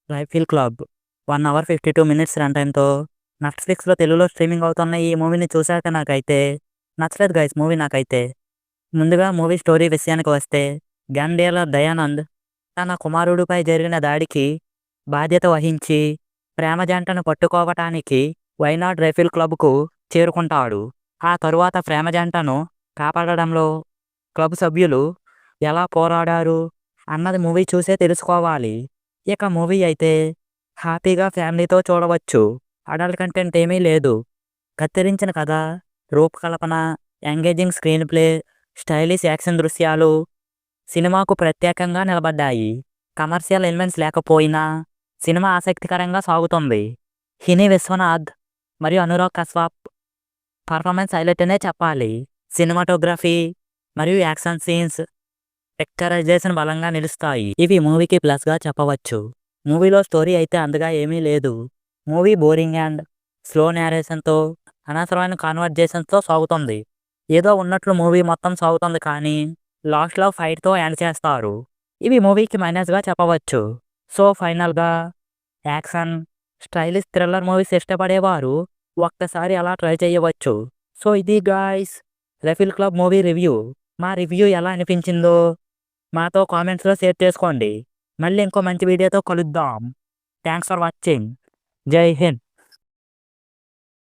Rifle club 1 hour 52 minutes run టైమ్‌తో నెట్‌ఫ్లిక్స్‌లో తెలుగులో స్ట్రీమింగ్ అవుతున్న ఈ మూవీని చూసాక నాకైతే నచ్చలేదు గైస్ మూవీ నాకైతే. ముందుగా మూవీ స్టోరీ విషయానికి వస్తే గ్యాండేల దయానంద్ తన కుమారుడిపై జరిగిన దాడికి బాధ్యత వహించి ప్రేమ జంటను పట్టుకోవటానికి వైనాడ్ రైఫిల్ క్లబ్‌కు చేరుకుంటాడు. ఆ తరువాత ప్రేమ జంటను కాపాడడంలో క్లబ్ సభ్యులు ఎలా పోరాడారు అన్నది మూవీ చూసే తెలుసుకోవాలి. ఇక మూవీ అయితే హ్యాపీగా ఫ్యామిలీతో చూడవచ్చు. అడల్ట్ కంటెంట్ ఏమీ లేదు. కత్తిరించిన కథ, రూపకల్పన, engaging screen play, stylish action దృశ్యాలు సినిమాకు ప్రత్యేకంగా నిలబడ్డాయి. కమర్షియల్ ఎలిమెంట్స్ లేకపోయినా సినిమా ఆసక్తికరంగా సాగుతుంది. హిని విశ్వనాథ్ మరియు అనురాగ్ కశ్యప్ పర్ఫార్మెన్స్ హైలైట్ అనే చెప్పాలి. సినిమాటోగ్రఫీ మరియు యాక్షన్ సీన్స్ పిక్చరైజేషన్ బలంగా నిలుస్తాయి. ఇవి మూవీకి ప్లస్గా చెప్పవచ్చు. మూవీలో స్టోరీ అయితే అంతగా ఏమీ లేదు. మూవీ బోరింగ్ అండ్ స్లో నేరేషన్తో అనవసరమైన కాన్వర్జేషన్స్తో సాగుతుంది. ఏదో ఉన్నట్లు మూవీ మొత్తం సాగుతుంది కానీ లాస్ట్లో ఫైట్తో ఎండ్ చేస్తారు. ఇవి మూవీకి మైనస్గా చెప్పవచ్చు. సో ఫైనల్గా యాక్షన్, స్టైలిష్ థ్రిల్లర్ మూవీస్ ఇష్టపడేవారు ఒక్కసారి అలా ట్రై చేయవచ్చు. సో ఇది guys rifle club movie review. మా రివ్యూ ఎలా అనిపించిందో మాతో కామెంట్స్లో షేర్ చేసుకోండి. మళ్ళీ ఇంకో మంచి వీడియోతో కలుద్దాం. Thanks for watching. జై హింద్.